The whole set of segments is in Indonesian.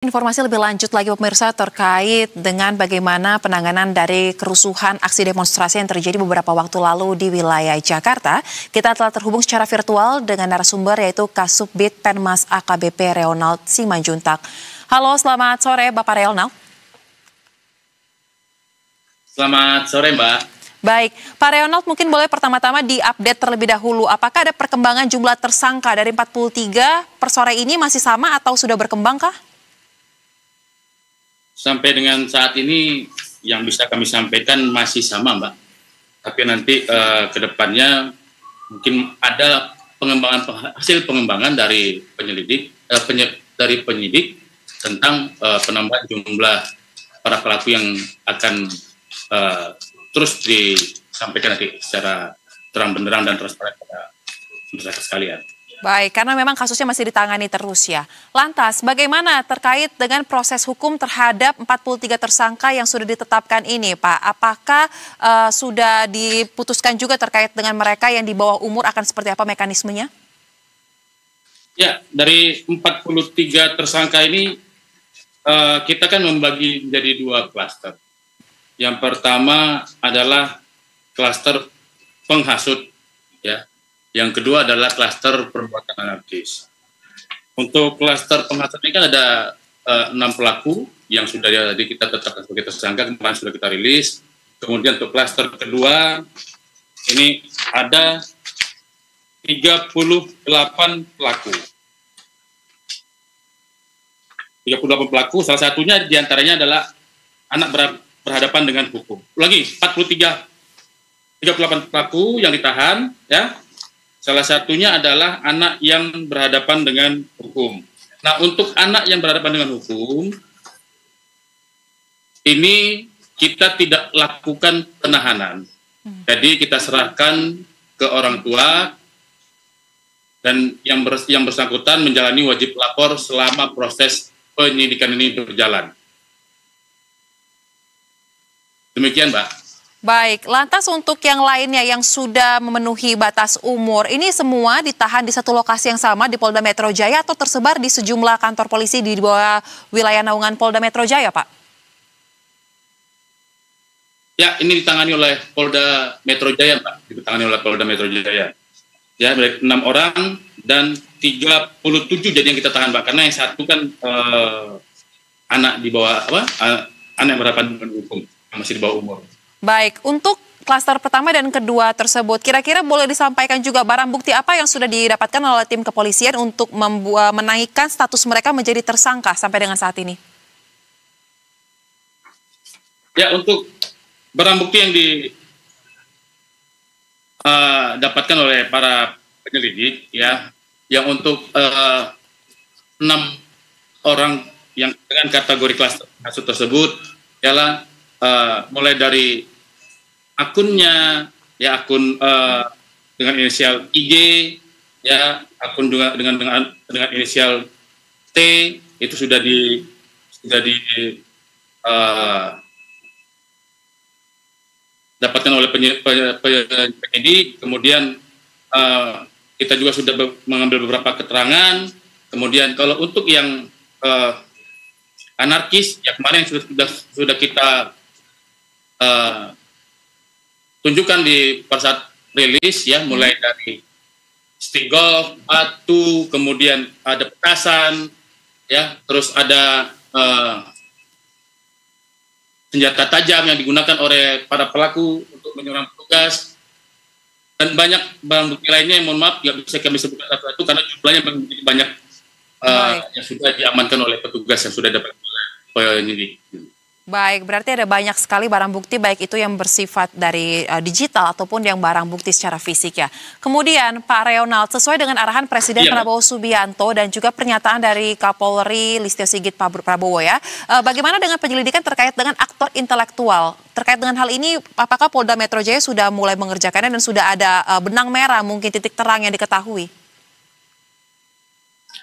Informasi lebih lanjut lagi pemirsa terkait dengan bagaimana penanganan dari kerusuhan aksi demonstrasi yang terjadi beberapa waktu lalu di wilayah Jakarta. Kita telah terhubung secara virtual dengan narasumber yaitu Kasubdit Penmas AKBP Reonald Simanjuntak. Halo, selamat sore Bapak Reonald. Selamat sore Mbak. Baik, Pak Reonald mungkin boleh pertama-tama diupdate terlebih dahulu. Apakah ada perkembangan jumlah tersangka dari 43 per sore ini masih sama atau sudah berkembang kah? Sampai dengan saat ini yang bisa kami sampaikan masih sama Mbak. Tapi nanti ke depannya mungkin ada hasil pengembangan dari penyidik tentang penambahan jumlah para pelaku yang akan terus disampaikan nanti secara terang benderang dan transparan pada masyarakat sekalian. Baik, karena memang kasusnya masih ditangani terus ya. Lantas, bagaimana terkait dengan proses hukum terhadap 43 tersangka yang sudah ditetapkan ini, Pak? Apakah sudah diputuskan juga terkait dengan mereka yang di bawah umur akan seperti apa mekanismenya? Ya, dari 43 tersangka ini kita kan membagi menjadi dua klaster. Yang pertama adalah klaster penghasut, ya. Yang kedua adalah klaster perbuatan anarkis. Untuk klaster penghasut ini kan ada 6 pelaku yang sudah kita tetapkan sebagai tersangka, kemarin sudah kita rilis. Kemudian untuk klaster kedua ini ada 38 pelaku. 38 pelaku, salah satunya diantaranya adalah anak berhadapan dengan hukum. Lagi 38 pelaku yang ditahan, ya. Salah satunya adalah anak yang berhadapan dengan hukum. Nah, untuk anak yang berhadapan dengan hukum, ini kita tidak lakukan penahanan. Jadi kita serahkan ke orang tua dan yang bersangkutan menjalani wajib lapor selama proses penyidikan ini berjalan. Demikian, Mbak. Baik, lantas untuk yang lainnya yang sudah memenuhi batas umur, ini semua ditahan di satu lokasi yang sama di Polda Metro Jaya atau tersebar di sejumlah kantor polisi di bawah wilayah naungan Polda Metro Jaya, Pak? Ya, ini ditangani oleh Polda Metro Jaya, Pak. Ditangani oleh Polda Metro Jaya. Ya, 6 orang dan 37 jadi yang kita tahan, Pak. Karena yang satu kan anak di bawah anak yang berhadapan dengan hukum, yang masih di bawah umur. Baik, untuk klaster pertama dan kedua tersebut, kira-kira boleh disampaikan juga barang bukti apa yang sudah didapatkan oleh tim kepolisian untuk menaikkan status mereka menjadi tersangka sampai dengan saat ini? Ya, untuk barang bukti yang didapatkan oleh para penyelidik, ya, yang untuk 6 orang yang dengan kategori klaster kasus tersebut ialah mulai dari akunnya, ya, akun dengan inisial IG, ya, akun dengan inisial T itu sudah dapatkan oleh penyidik. Kemudian kita juga sudah mengambil beberapa keterangan. Kemudian kalau untuk yang anarkis, ya kemarin sudah kita tunjukkan di pada saat rilis, ya, mulai dari stick golf, batu, kemudian ada petasan, ya, terus ada senjata tajam yang digunakan oleh para pelaku untuk menyerang petugas, dan banyak barang bukti lainnya yang mohon maaf nggak bisa kami sebutkan satu-satu karena jumlahnya banyak yang sudah diamankan oleh petugas yang sudah dapat oleh penyidik. Baik, berarti ada banyak sekali barang bukti baik itu yang bersifat dari digital ataupun yang barang bukti secara fisik ya. Kemudian Pak Reonald, sesuai dengan arahan Presiden Prabowo Subianto dan juga pernyataan dari Kapolri Listio Sigit Prabowo ya, bagaimana dengan penyelidikan terkait dengan aktor intelektual? Terkait dengan hal ini, apakah Polda Metro Jaya sudah mulai mengerjakannya dan sudah ada benang merah, mungkin titik terang yang diketahui?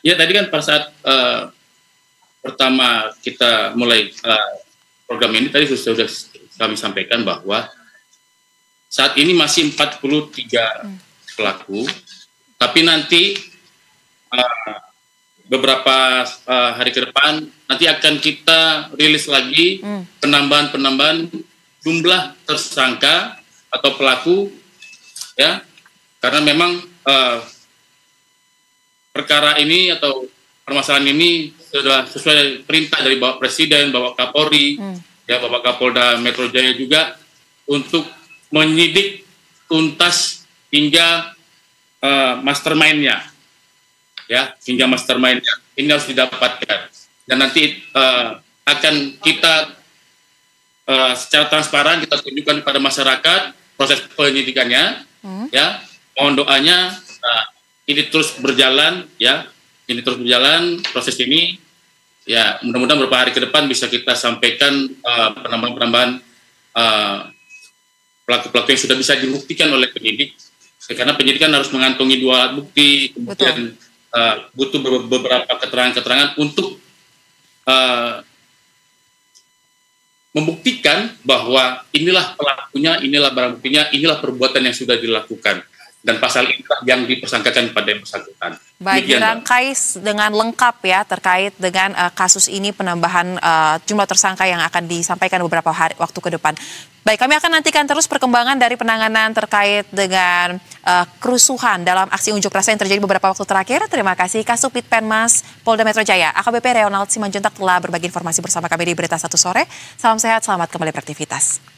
Ya, tadi kan pada saat pertama kita mulai program ini tadi sudah kami sampaikan bahwa saat ini masih 43 pelaku, tapi nanti beberapa hari ke depan nanti akan kita rilis lagi penambahan jumlah tersangka atau pelaku, ya, karena memang perkara ini atau permasalahan ini sudah sesuai perintah dari Bapak Presiden, Bapak Kapolri, ya, Bapak Kapolda Metro Jaya juga untuk menyidik tuntas hingga mastermind-nya, ya, hingga mastermind-nya. Ini harus didapatkan dan nanti akan kita secara transparan kita tunjukkan kepada masyarakat proses penyidikannya, ya. Mohon doanya ini terus berjalan, ya, ini terus berjalan proses ini, ya. Mudah-mudahan beberapa hari ke depan bisa kita sampaikan penambahan-penambahan pelaku-pelaku yang sudah bisa dibuktikan oleh penyidik, karena penyidik kan harus mengantongi 2 alat bukti, kemudian butuh beberapa keterangan-keterangan untuk membuktikan bahwa inilah pelakunya, inilah barang buktinya, inilah perbuatan yang sudah dilakukan, dan pasal inilah yang dipersangkakan pada yang bersangkutan. Baik, dirangkai dengan lengkap ya terkait dengan kasus ini, penambahan jumlah tersangka yang akan disampaikan beberapa waktu ke depan. Baik, kami akan nantikan terus perkembangan dari penanganan terkait dengan kerusuhan dalam aksi unjuk rasa yang terjadi beberapa waktu terakhir. Terima kasih Kasubdit Penmas Polda Metro Jaya, AKBP Reonald Simanjuntak telah berbagi informasi bersama kami di Berita 1 Sore. Salam sehat, selamat kembali beraktivitas.